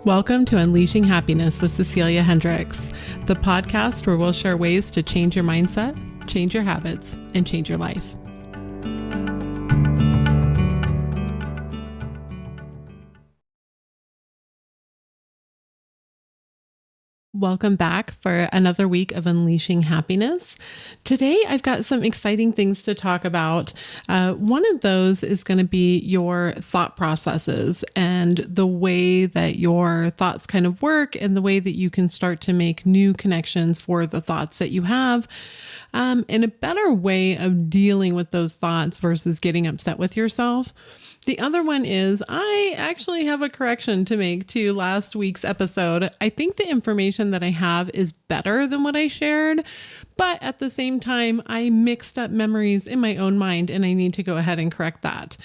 Welcome to Unleashing Happiness with Cecilia Hendricks, the podcast where we'll share ways to change your mindset, change your habits, and change your life. Welcome back for another week of Unleashing Happiness. Today, I've got some exciting things to talk about. One of those is going to be your thought processes and the way that your thoughts kind of work and the way that you can start to make new connections for the thoughts that you have, and a better way of dealing with those thoughts versus getting upset with yourself. The other one is I actually have a correction to make to last week's episode. I think the information that I have is better than what I shared, but at the same time, I mixed up memories in my own mind and I need to go ahead and correct that.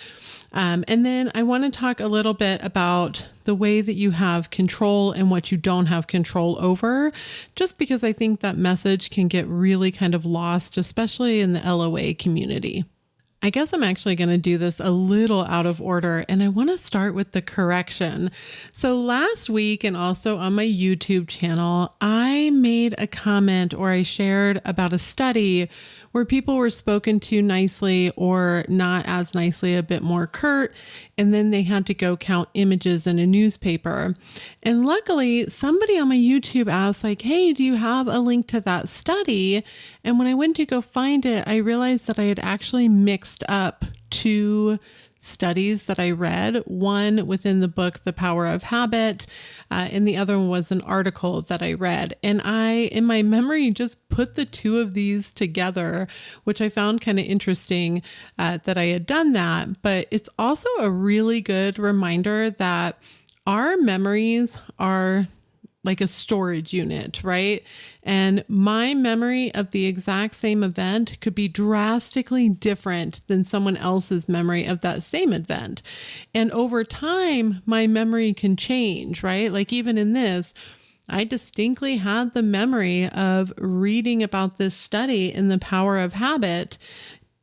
And then I want to talk a little bit about the way that you have control and what you don't have control over, just because I think that message can get really kind of lost, especially in the LOA community. I guess I'm actually going to do this a little out of order, and I want to start with the correction. So last week and also on my YouTube channel, I made a comment or I shared about a study where people were spoken to nicely or not as nicely, a bit more curt, and then they had to go count images in a newspaper. And luckily, somebody on my YouTube asked like, hey, do you have a link to that study? And when I went to go find it, I realized that I had actually mixed up two studies that I read, one within the book, The Power of Habit, and the other one was an article that I read. And I, in my memory, just put the two of these together, which I found kind of interesting that I had done that. But it's also a really good reminder that our memories are like a storage unit, right? And my memory of the exact same event could be drastically different than someone else's memory of that same event. And over time, my memory can change, right? Like even in this, I distinctly had the memory of reading about this study in The Power of Habit.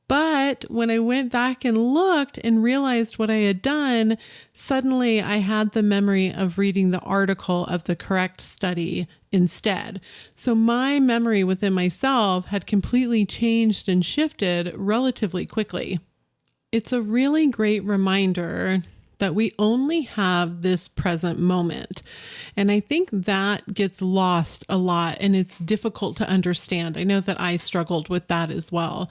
But when I went back and looked and realized what I had done, suddenly I had the memory of reading the article of the correct study instead. So my memory within myself had completely changed and shifted relatively quickly. It's a really great reminder that we only have this present moment. And I think that gets lost a lot and it's difficult to understand. I know that I struggled with that as well.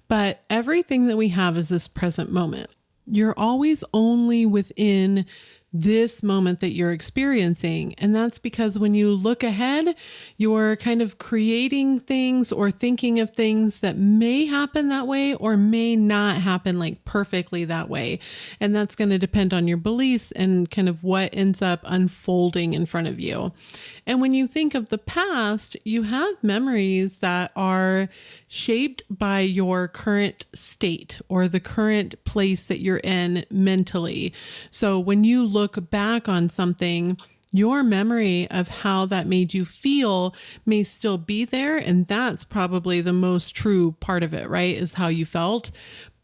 But everything that we have is this present moment. You're always only within this moment that you're experiencing. And that's because when you look ahead, you're kind of creating things or thinking of things that may happen that way or may not happen like perfectly that way. And that's going to depend on your beliefs and kind of what ends up unfolding in front of you. And when you think of the past, you have memories that are shaped by your current state or the current place that you're in mentally. So when you look back on something, your memory of how that made you feel may still be there. And that's probably the most true part of it, right? Is how you felt.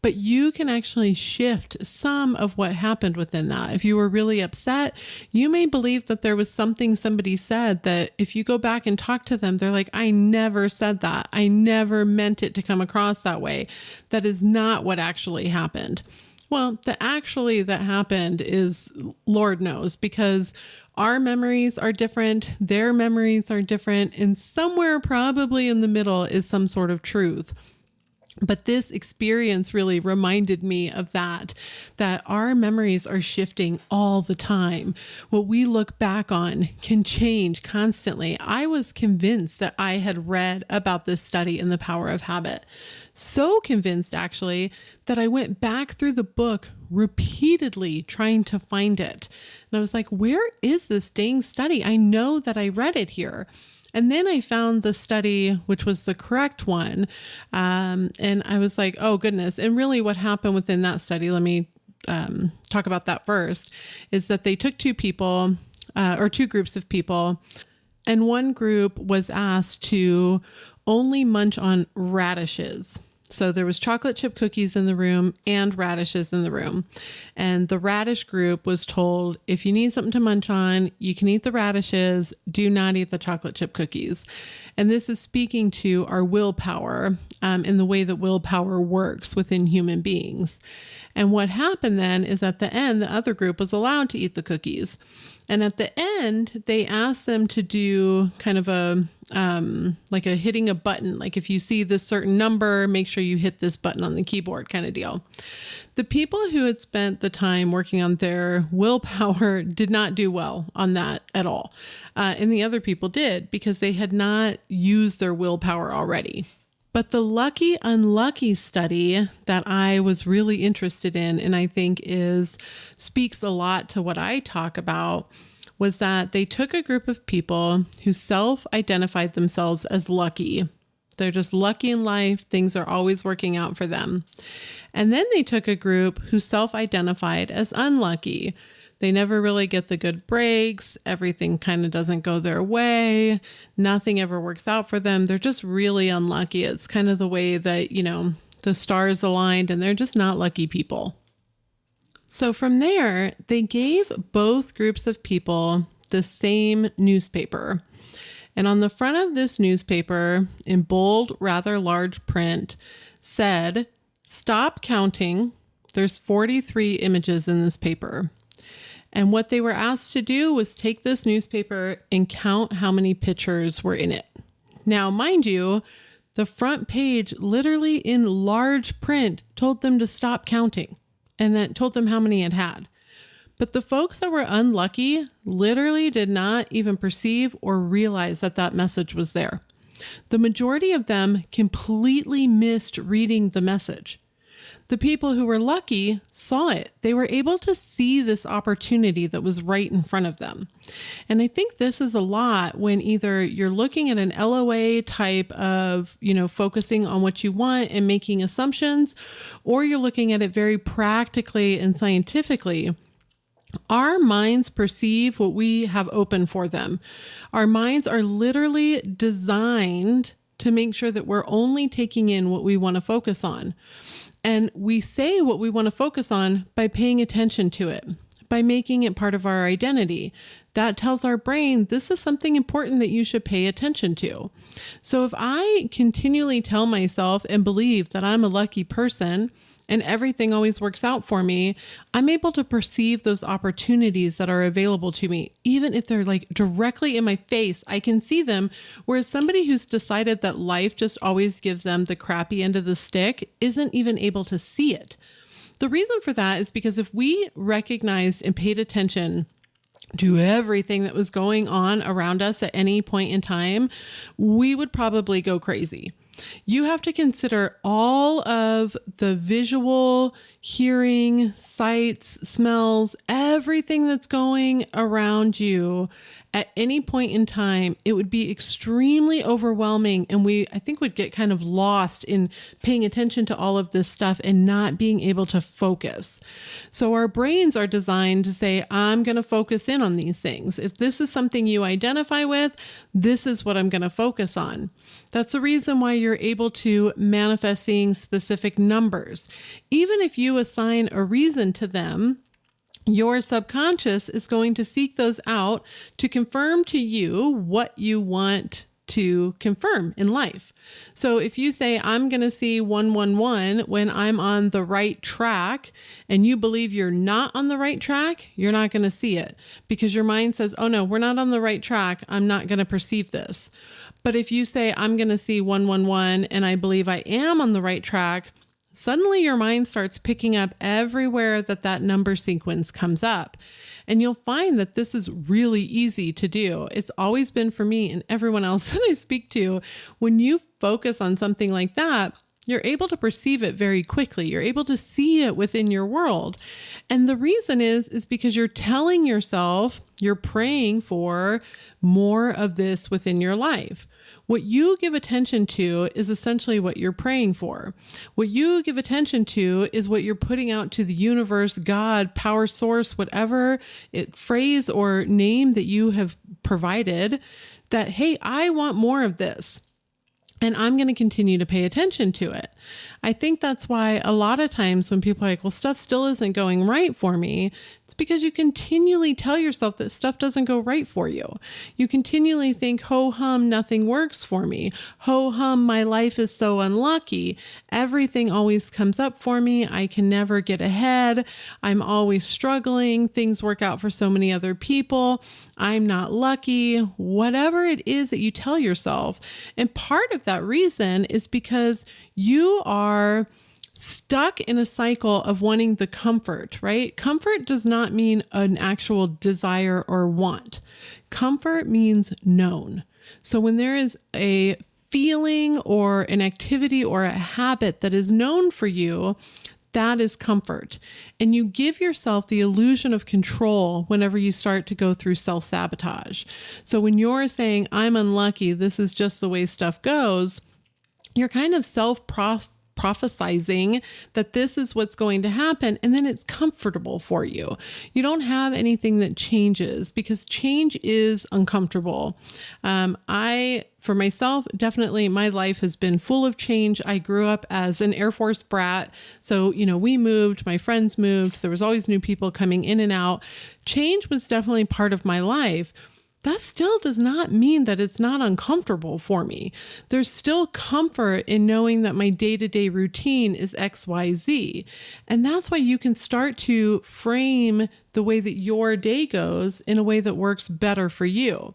But you can actually shift some of what happened within that. If you were really upset, you may believe that there was something somebody said that if you go back and talk to them, they're like, I never said that. I never meant it to come across that way. That is not what actually happened. Well, the actually that happened is Lord knows, because our memories are different, their memories are different, and somewhere probably in the middle is some sort of truth. But this experience really reminded me of that our memories are shifting all the time. What we look back on can change constantly. I was convinced that I had read about this study in The Power of Habit. So convinced, actually, that I went back through the book repeatedly trying to find it. And I was like, where is this dang study? I know that I read it here. And then I found the study, which was the correct one. And I was like, oh goodness. And really what happened within that study, let me talk about that first, is that they took two people or two groups of people. And one group was asked to only munch on radishes. So there was chocolate chip cookies in the room and radishes in the room. And the radish group was told, if you need something to munch on, you can eat the radishes, do not eat the chocolate chip cookies. And this is speaking to our willpower in the way that willpower works within human beings. And what happened then is at the end, the other group was allowed to eat the cookies. And at the end, they asked them to do kind of a, like a hitting a button. Like if you see this certain number, make sure you hit this button on the keyboard kind of deal. The people who had spent the time working on their willpower did not do well on that at all. And the other people did because they had not used their willpower already. But the lucky unlucky study that I was really interested in, and I think speaks a lot to what I talk about, was that they took a group of people who self-identified themselves as lucky. They're just lucky in life. Things are always working out for them. And then they took a group who self-identified as unlucky. They never really get the good breaks. Everything kind of doesn't go their way. Nothing ever works out for them. They're just really unlucky. It's kind of the way that, the stars aligned and they're just not lucky people. So from there, they gave both groups of people the same newspaper. And on the front of this newspaper, in bold, rather large print, said, "Stop counting. There's 43 images in this paper." And what they were asked to do was take this newspaper and count how many pictures were in it. Now, mind you, the front page, literally in large print, told them to stop counting and that told them how many it had. But the folks that were unlucky literally did not even perceive or realize that that message was there. The majority of them completely missed reading the message. The people who were lucky saw it. They were able to see this opportunity that was right in front of them. And I think this is a lot when either you're looking at an LOA type of, focusing on what you want and making assumptions, or you're looking at it very practically and scientifically. Our minds perceive what we have open for them. Our minds are literally designed to make sure that we're only taking in what we want to focus on. And we say what we want to focus on by paying attention to it, by making it part of our identity. That tells our brain, this is something important that you should pay attention to. So if I continually tell myself and believe that I'm a lucky person and everything always works out for me, I'm able to perceive those opportunities that are available to me. Even if they're like directly in my face, I can see them. Whereas somebody who's decided that life just always gives them the crappy end of the stick isn't even able to see it. The reason for that is because if we recognized and paid attention to everything that was going on around us at any point in time, we would probably go crazy. You have to consider all of the visual, hearing, sights, smells, everything that's going around you at any point in time. It would be extremely overwhelming, and I think would get kind of lost in paying attention to all of this stuff and not being able to focus. So our brains are designed to say, I'm going to focus in on these things. If this is something you identify with, this is what I'm going to focus on. That's the reason why you're able to manifesting specific numbers. Even if you assign a reason to them, your subconscious is going to seek those out to confirm to you what you want to confirm in life. So if you say, I'm going to see 111 when I'm on the right track, and you believe you're not on the right track, you're not going to see it because your mind says, oh no, we're not on the right track. I'm not going to perceive this. But if you say, I'm going to see 111 and I believe I am on the right track, suddenly your mind starts picking up everywhere that number sequence comes up. And you'll find that this is really easy to do. It's always been for me and everyone else that I speak to. When you focus on something like that, you're able to perceive it very quickly. You're able to see it within your world. And the reason is because you're telling yourself, you're praying for more of this within your life. What you give attention to is essentially what you're praying for. What you give attention to is what you're putting out to the universe, God, power source, whatever phrase or name that you have provided, that, hey, I want more of this. And I'm going to continue to pay attention to it. I think that's why a lot of times when people are like, well, stuff still isn't going right for me, it's because you continually tell yourself that stuff doesn't go right for you. You continually think, ho hum, nothing works for me. Ho hum, my life is so unlucky. Everything always comes up for me. I can never get ahead. I'm always struggling. Things work out for so many other people. I'm not lucky. Whatever it is that you tell yourself. And part of that reason is because you are stuck in a cycle of wanting the comfort, right? Comfort does not mean an actual desire or want. Comfort means known. So when there is a feeling or an activity or a habit that is known for you, that is comfort. And you give yourself the illusion of control whenever you start to go through self-sabotage. So when you're saying, I'm unlucky, this is just the way stuff goes, you're kind of self-prophesizing that this is what's going to happen, and then it's comfortable for you. You don't have anything that changes because change is uncomfortable. For myself, definitely my life has been full of change. I grew up as an Air Force brat. So, we moved, my friends moved. There was always new people coming in and out. Change was definitely part of my life. That still does not mean that it's not uncomfortable for me. There's still comfort in knowing that my day-to-day routine is XYZ. And that's why you can start to frame the way that your day goes in a way that works better for you.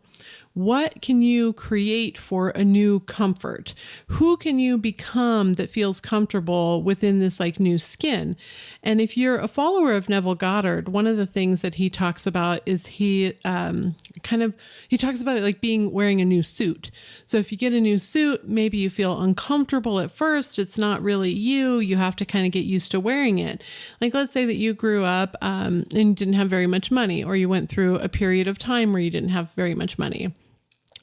What can you create for a new comfort? Who can you become that feels comfortable within this new skin? And if you're a follower of Neville Goddard, one of the things that he talks about is he talks about it like wearing a new suit. So if you get a new suit, maybe you feel uncomfortable at first. It's not really you. You have to kind of get used to wearing it. Like let's say that you grew up and you didn't have very much money, or you went through a period of time where you didn't have very much money.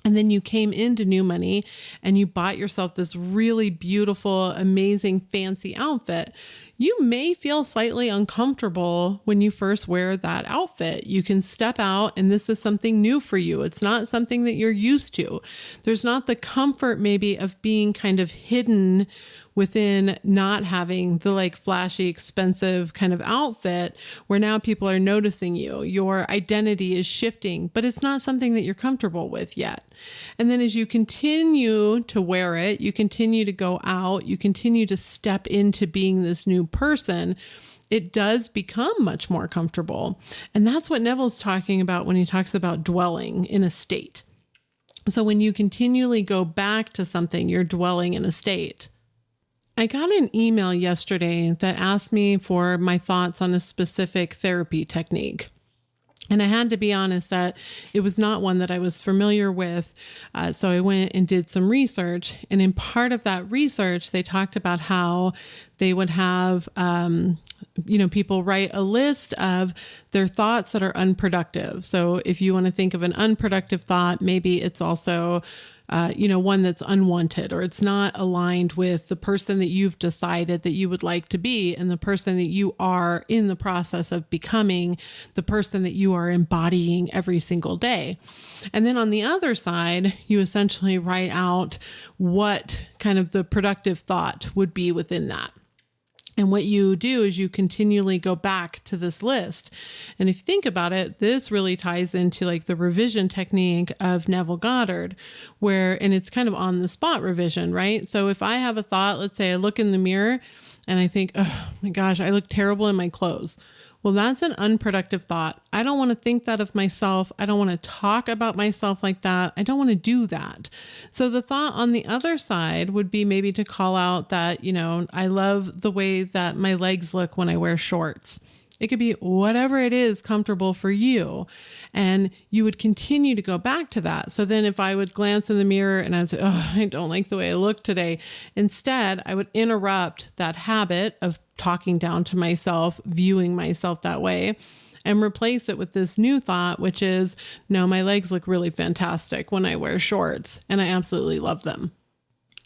And then you came into new money and you bought yourself this really beautiful, amazing, fancy outfit. You may feel slightly uncomfortable when you first wear that outfit. You can step out and this is something new for you. It's not something that you're used to. There's not the comfort maybe of being kind of hidden within not having the flashy, expensive kind of outfit where now people are noticing you. Your identity is shifting, but it's not something that you're comfortable with yet. And then as you continue to wear it, you continue to go out, you continue to step into being this new person, it does become much more comfortable. And that's what Neville's talking about when he talks about dwelling in a state. So when you continually go back to something, you're dwelling in a state. I got an email yesterday that asked me for my thoughts on a specific therapy technique. And I had to be honest that it was not one that I was familiar with. So I went and did some research. And in part of that research, they talked about how they would have, people write a list of their thoughts that are unproductive. So if you want to think of an unproductive thought, maybe it's also one that's unwanted, or it's not aligned with the person that you've decided that you would like to be and the person that you are in the process of becoming, the person that you are embodying every single day. And then on the other side, you essentially write out what kind of the productive thought would be within that. And what you do is you continually go back to this list. And if you think about it, this really ties into the revision technique of Neville Goddard, and it's kind of on the spot revision, right? So if I have a thought, let's say I look in the mirror and I think, oh my gosh, I look terrible in my clothes. Well, that's an unproductive thought. I don't want to think that of myself. I don't want to talk about myself like that. I don't want to do that. So the thought on the other side would be maybe to call out that, I love the way that my legs look when I wear shorts. It could be whatever it is comfortable for you. And you would continue to go back to that. So then if I would glance in the mirror and I'd say, oh, I don't like the way I look today. Instead, I would interrupt that habit of talking down to myself, viewing myself that way, and replace it with this new thought, which is, no, my legs look really fantastic when I wear shorts and I absolutely love them.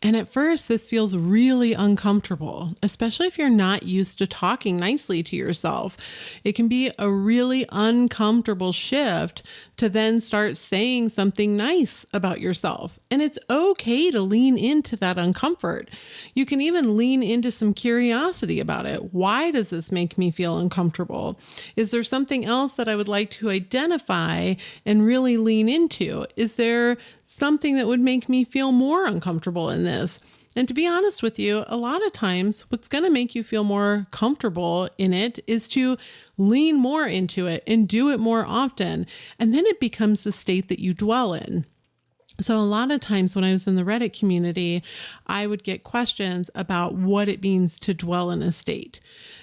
And at first, this feels really uncomfortable, especially if you're not used to talking nicely to yourself. It can be a really uncomfortable shift to then start saying something nice about yourself. And it's okay to lean into that uncomfort. You can even lean into some curiosity about it. Why does this make me feel uncomfortable? Is there something else that I would like to identify and really lean into? Is there something that would make me feel more uncomfortable in this? And to be honest with you, a lot of times what's going to make you feel more comfortable in it is to lean more into it and do it more often. And then it becomes the state that you dwell in. So a lot of times when I was in the Reddit community, I would get questions about what it means to dwell in a state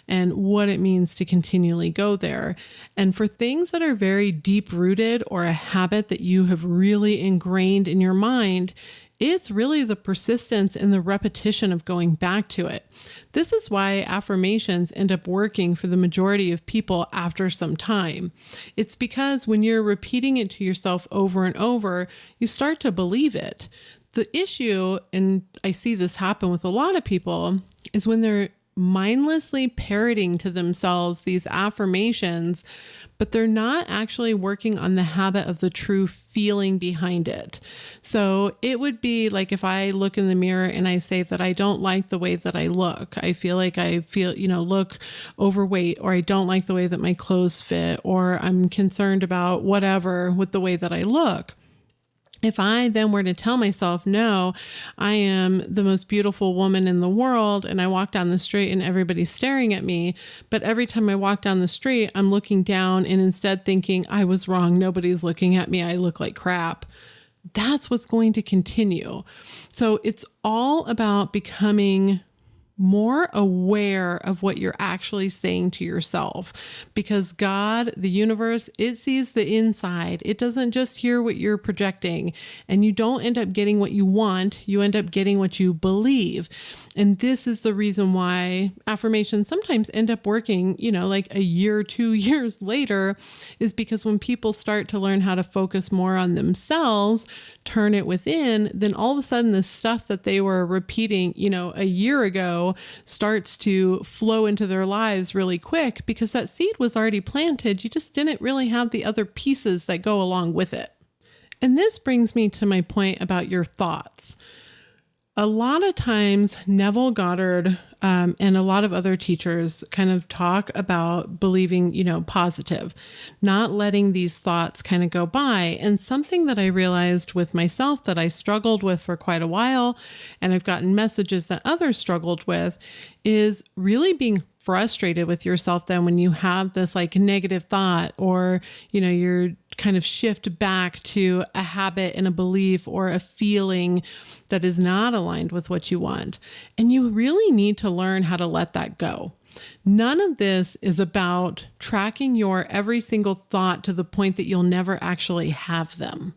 and what it means to continually go there. And for things that are very deep rooted or a habit that you have really ingrained in your mind, it's really the persistence and the repetition of going back to it. This is why affirmations end up working for the majority of people after some time. It's because when you're repeating it to yourself over and over, you start to believe it. The issue, and I see this happen with a lot of people, is when they're mindlessly parroting to themselves these affirmations, but they're not actually working on the habit of the true feeling behind it. So it would be like if I look in the mirror and I say that I don't like the way that I look. I feel like look overweight, or I don't like the way that my clothes fit, or I'm concerned about whatever with the way that I look. If I then were to tell myself, no, I am the most beautiful woman in the world, and I walk down the street and everybody's staring at me, but every time I walk down the street, I'm looking down and instead thinking I was wrong. Nobody's looking at me. I look like crap. That's what's going to continue. So it's all about becoming more aware of what you're actually saying to yourself, because God, the universe, it sees the inside. It doesn't just hear what you're projecting, and you don't end up getting what you want. You end up getting what you believe. And this is the reason why affirmations sometimes end up working, like a year, 2 years later, is because when people start to learn how to focus more on themselves, turn it within, then all of a sudden the stuff that they were repeating, a year ago starts to flow into their lives really quick because that seed was already planted. You just didn't really have the other pieces that go along with it. And this brings me to my point about your thoughts. A lot of times, Neville Goddard and a lot of other teachers kind of talk about believing, positive, not letting these thoughts kind of go by. And something that I realized with myself that I struggled with for quite a while, and I've gotten messages that others struggled with, is really being frustrated with yourself then when you have this like negative thought, or, you're kind of shift back to a habit and a belief or a feeling that is not aligned with what you want. And you really need to learn how to let that go. None of this is about tracking your every single thought to the point that you'll never actually have them.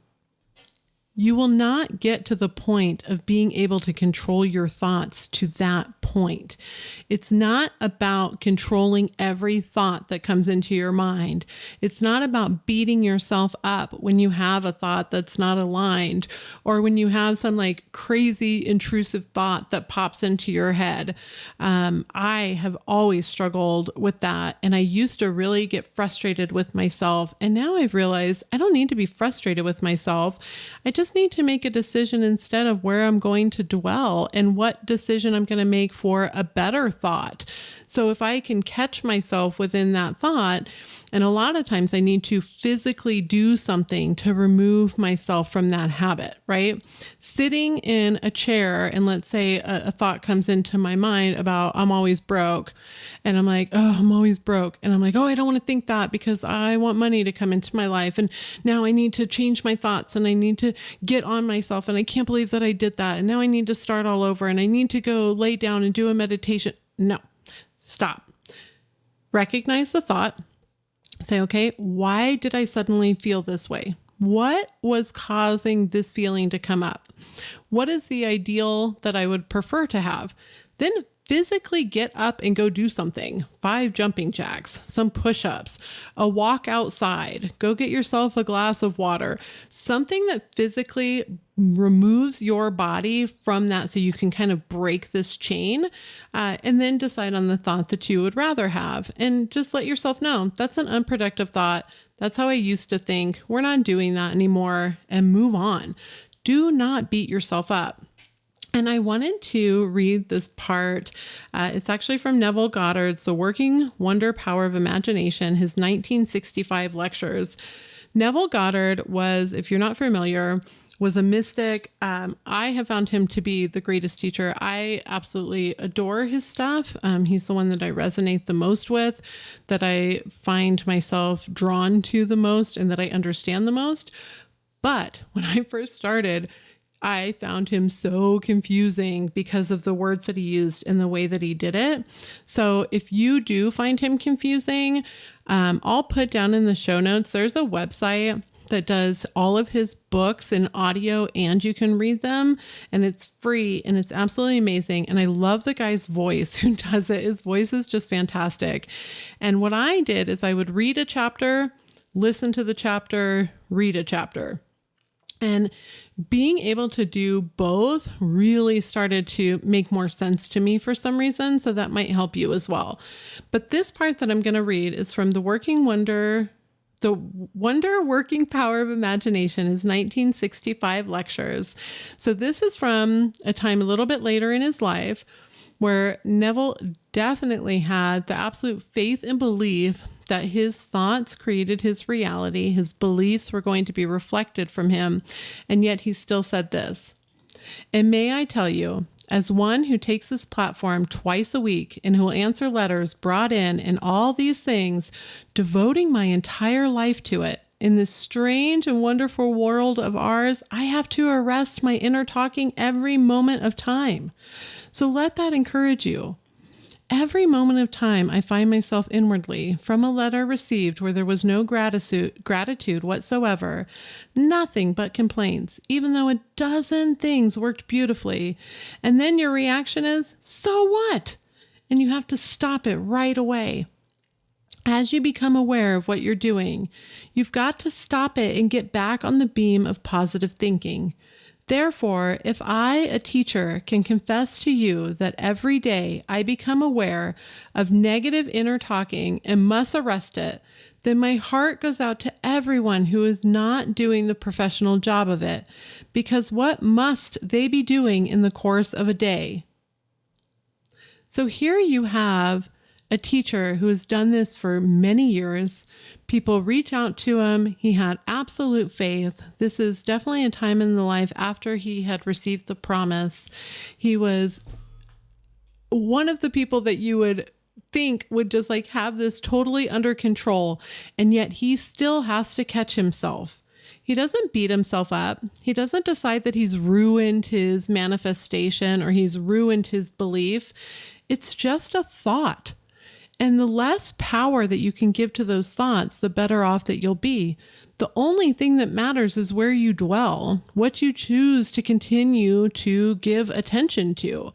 You will not get to the point of being able to control your thoughts to that point. It's not about controlling every thought that comes into your mind. It's not about beating yourself up when you have a thought that's not aligned, or when you have some like crazy intrusive thought that pops into your head. I have always struggled with that, and I used to really get frustrated with myself. And now I've realized I don't need to be frustrated with myself. I just need to make a decision instead of where I'm going to dwell and what decision I'm going to make for a better thought. So if I can catch myself within that thought, and a lot of times I need to physically do something to remove myself from that habit, right? Sitting in a chair, and let's say a thought comes into my mind about I'm always broke, and I'm like, oh, I'm always broke. And I'm like, oh, I don't want to think that because I want money to come into my life. And now I need to change my thoughts, and I need to get on myself. And I can't believe that I did that. And now I need to start all over, and I need to go lay down and do a meditation. No, stop. Recognize the thought. Say, okay, why did I suddenly feel this way? What was causing this feeling to come up? What is the ideal that I would prefer to have? Then physically get up and go do something. 5 jumping jacks, some push-ups, a walk outside, go get yourself a glass of water, something that physically removes your body from that so you can kind of break this chain, and then decide on the thought that you would rather have. And just let yourself know that's an unproductive thought. That's how I used to think. We're not doing that anymore, and move on. Do not beat yourself up. And I wanted to read this part. It's actually from Neville Goddard's The Working Wonder Power of Imagination, his 1965 lectures. Neville Goddard was, if you're not familiar, was a mystic. I have found him to be the greatest teacher. I absolutely adore his stuff. He's the one that I resonate the most with, that I find myself drawn to the most, and that I understand the most. But when I first started, I found him so confusing because of the words that he used and the way that he did it. So if you do find him confusing, I'll put down in the show notes, there's a website that does all of his books in audio, and you can read them, and it's free, and it's absolutely amazing. And I love the guy's voice who does it. His voice is just fantastic. And what I did is I would read a chapter, listen to the chapter, read a chapter. And being able to do both really started to make more sense to me for some reason. So that might help you as well. But this part that I'm going to read is from The Wonder Working Power of Imagination, his 1965 lectures. So this is from a time a little bit later in his life where Neville definitely had the absolute faith and belief that his thoughts created his reality. His beliefs were going to be reflected from him. And yet he still said this: "And may I tell you, as one who takes this platform twice a week and who will answer letters brought in and all these things, devoting my entire life to it, in this strange and wonderful world of ours, I have to arrest my inner talking every moment of time. So let that encourage you. Every moment of time, I find myself inwardly, from a letter received where there was no gratitude whatsoever, nothing but complaints, even though a dozen things worked beautifully. And then your reaction is, so what? And you have to stop it right away. As you become aware of what you're doing, you've got to stop it and get back on the beam of positive thinking. Therefore, if I, a teacher, can confess to you that every day I become aware of negative inner talking and must arrest it, then my heart goes out to everyone who is not doing the professional job of it, because what must they be doing in the course of a day?" So here you have a teacher who has done this for many years. People reach out to him. He had absolute faith. This is definitely a time in the life after he had received the promise. He was one of the people that you would think would just like have this totally under control. And yet he still has to catch himself. He doesn't beat himself up. He doesn't decide that he's ruined his manifestation or he's ruined his belief. It's just a thought. And the less power that you can give to those thoughts, the better off that you'll be. The only thing that matters is where you dwell, what you choose to continue to give attention to.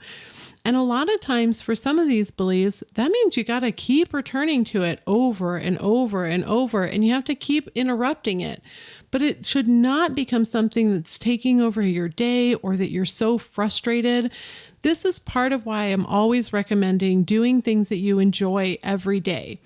And a lot of times for some of these beliefs, that means you got to keep returning to it over and over and over, and you have to keep interrupting it. But it should not become something that's taking over your day or that you're so frustrated. This is part of why I'm always recommending doing things that you enjoy every day.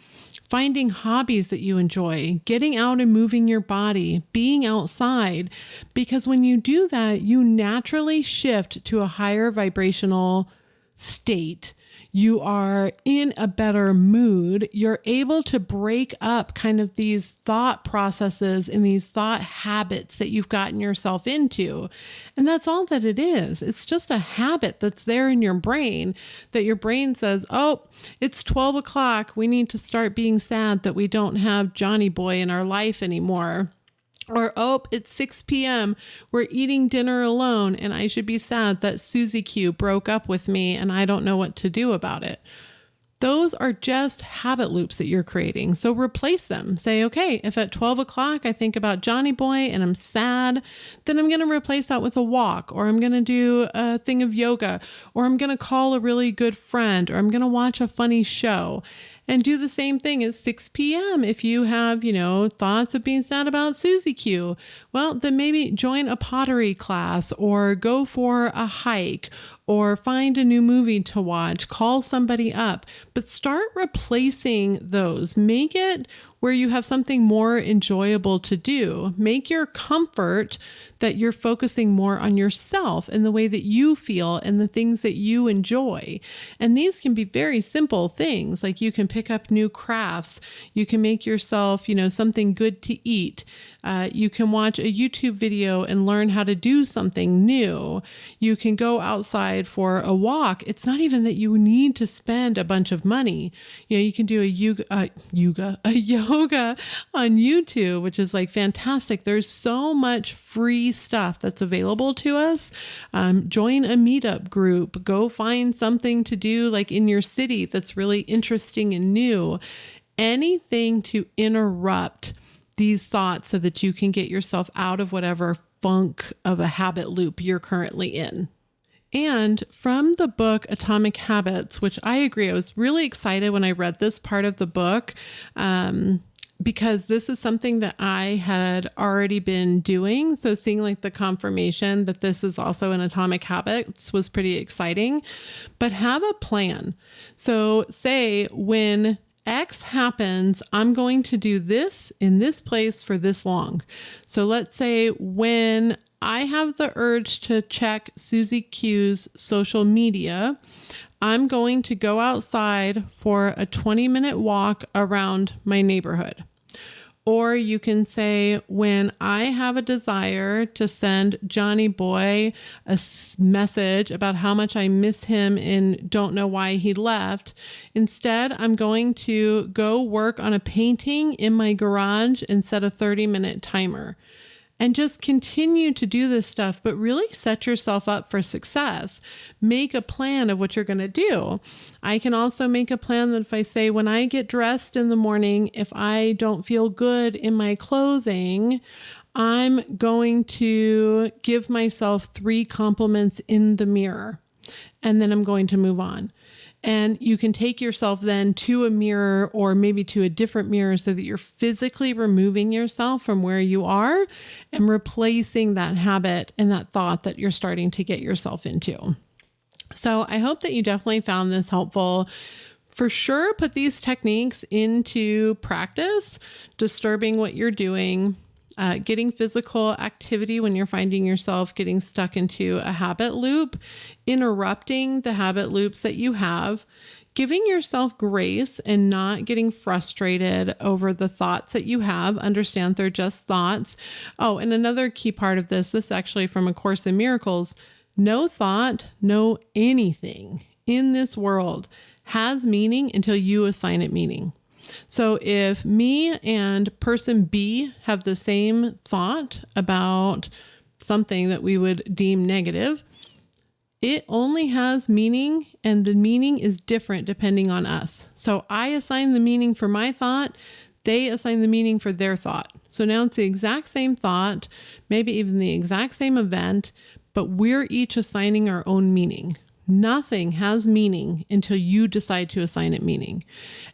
Finding hobbies that you enjoy, getting out and moving your body, being outside. Because when you do that, you naturally shift to a higher vibrational state. You are in a better mood. You're able to break up kind of these thought processes and these thought habits that you've gotten yourself into. And that's all that it is. It's just a habit that's there in your brain that your brain says, oh, it's 12 o'clock. We need to start being sad that we don't have Johnny Boy in our life anymore. Or, oh, it's 6 p.m. We're eating dinner alone and I should be sad that Susie Q broke up with me and I don't know what to do about it. those are just habit loops that you're creating. So replace them. Say, okay, if at 12 o'clock I think about Johnny Boy and I'm sad, then I'm going to replace that with a walk, or I'm going to do a thing of yoga, or I'm going to call a really good friend, or I'm going to watch a funny show. And do the same thing at 6 p.m. If you have, thoughts of being sad about Susie Q, well, then maybe join a pottery class or go for a hike or find a new movie to watch, call somebody up, but start replacing those. Make it where you have something more enjoyable to do. Make your comfort that you're focusing more on yourself and the way that you feel and the things that you enjoy. And these can be very simple things, like you can pick up new crafts. You can make yourself, something good to eat. You can watch a YouTube video and learn how to do something new. You can go outside for a walk. It's not even that you need to spend a bunch of money. You can do a yoga on YouTube, which is like fantastic. There's so much free stuff that's available to us. Join a meetup group. Go find something to do like in your city that's really interesting and new. Anything to interrupt these thoughts so that you can get yourself out of whatever funk of a habit loop you're currently in. And from the book Atomic Habits, which I agree, I was really excited when I read this part of the book, because this is something that I had already been doing. So seeing like the confirmation that this is also in Atomic Habits was pretty exciting. But have a plan. So say when X happens, I'm going to do this in this place for this long. So let's say when I have the urge to check Susie Q's social media, I'm going to go outside for a 20-minute walk around my neighborhood. Or you can say, when I have a desire to send Johnny Boy a message about how much I miss him and don't know why he left, instead, I'm going to go work on a painting in my garage and set a 30-minute timer. And just continue to do this stuff, but really set yourself up for success. Make a plan of what you're going to do. I can also make a plan that if I say, when I get dressed in the morning, if I don't feel good in my clothing, I'm going to give myself 3 compliments in the mirror, and then I'm going to move on. And you can take yourself then to a mirror or maybe to a different mirror so that you're physically removing yourself from where you are and replacing that habit and that thought that you're starting to get yourself into. So I hope that you definitely found this helpful. For sure, put these techniques into practice, disturbing what you're doing, getting physical activity when you're finding yourself getting stuck into a habit loop, interrupting the habit loops that you have, giving yourself grace and not getting frustrated over the thoughts that you have. Understand they're just thoughts. Oh, and another key part of this actually from A Course in Miracles, no thought, no anything in this world has meaning until you assign it meaning. So if me and person B have the same thought about something that we would deem negative, it only has meaning, and the meaning is different depending on us. So I assign the meaning for my thought, they assign the meaning for their thought. So now it's the exact same thought, maybe even the exact same event, but we're each assigning our own meaning. Nothing has meaning until you decide to assign it meaning.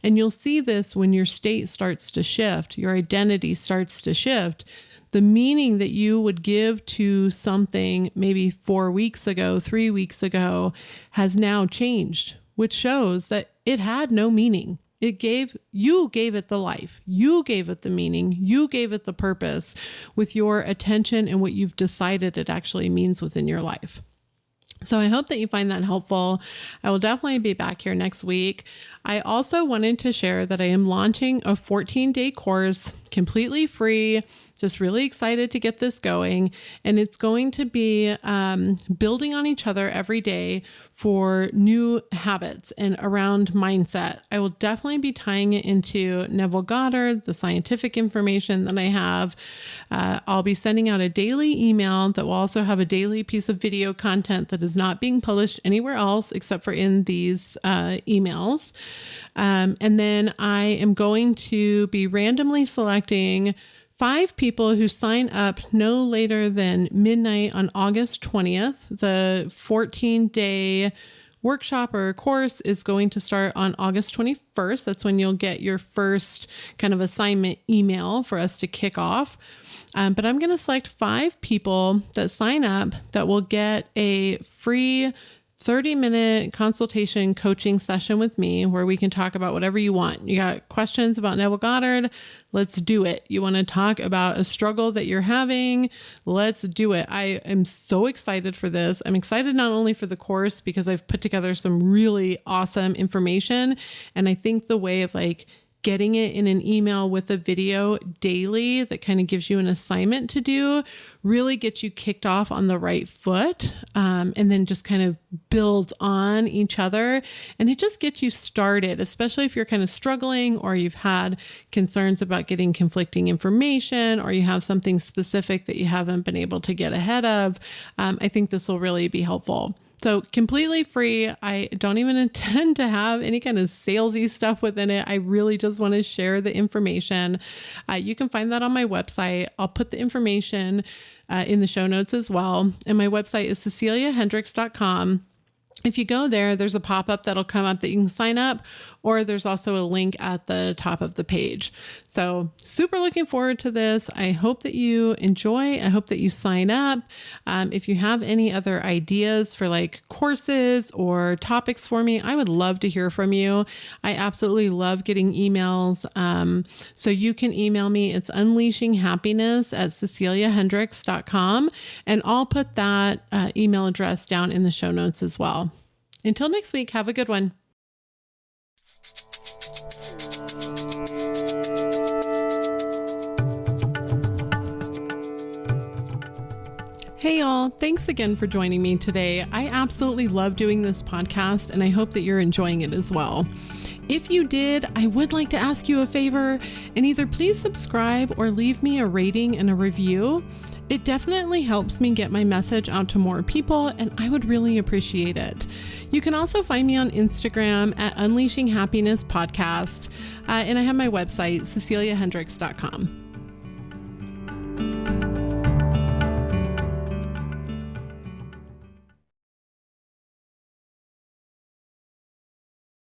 And you'll see this when your state starts to shift, your identity starts to shift. The meaning that you would give to something maybe 4 weeks ago, 3 weeks ago, has now changed, which shows that it had no meaning. You gave it the life, you gave it the meaning, you gave it the purpose with your attention and what you've decided it actually means within your life. So I hope that you find that helpful. I will definitely be back here next week. I also wanted to share that I am launching a 14-day course completely free. Just really excited to get this going. And it's going to be building on each other every day for new habits and around mindset. I will definitely be tying it into Neville Goddard, the scientific information that I have. I'll be sending out a daily email that will also have a daily piece of video content that is not being published anywhere else except for in these emails. And then I am going to be randomly selecting 5 people who sign up no later than midnight on August 20th. The 14-day workshop or course is going to start on August 21st. That's when you'll get your first kind of assignment email for us to kick off. But I'm going to select 5 people that sign up that will get a free 30-minute consultation coaching session with me where we can talk about whatever you want. You got questions about Neville Goddard? Let's do it. You want to talk about a struggle that you're having? Let's do it. I am so excited for this. I'm excited not only for the course because I've put together some really awesome information, and I think the way of like getting it in an email with a video daily that kind of gives you an assignment to do really gets you kicked off on the right foot, and then just kind of builds on each other. And it just gets you started, especially if you're kind of struggling or you've had concerns about getting conflicting information or you have something specific that you haven't been able to get ahead of. I think this will really be helpful. So completely free. I don't even intend to have any kind of salesy stuff within it. I really just want to share the information. You can find that on my website. I'll put the information in the show notes as well. And my website is ceciliahendricks.com. If you go there, there's a pop-up that'll come up that you can sign up, or there's also a link at the top of the page. So super looking forward to this. I hope that you enjoy. I hope that you sign up. If you have any other ideas for like courses or topics for me, I would love to hear from you. I absolutely love getting emails. So you can email me. It's unleashinghappiness@ceciliahendricks.com. And I'll put that email address down in the show notes as well. Until next week, have a good one. Hey y'all, thanks again for joining me today. I absolutely love doing this podcast and I hope that you're enjoying it as well. If you did, I would like to ask you a favor and either please subscribe or leave me a rating and a review. It definitely helps me get my message out to more people and I would really appreciate it. You can also find me on Instagram at Unleashing Happiness Podcast, and I have my website, ceciliahendricks.com.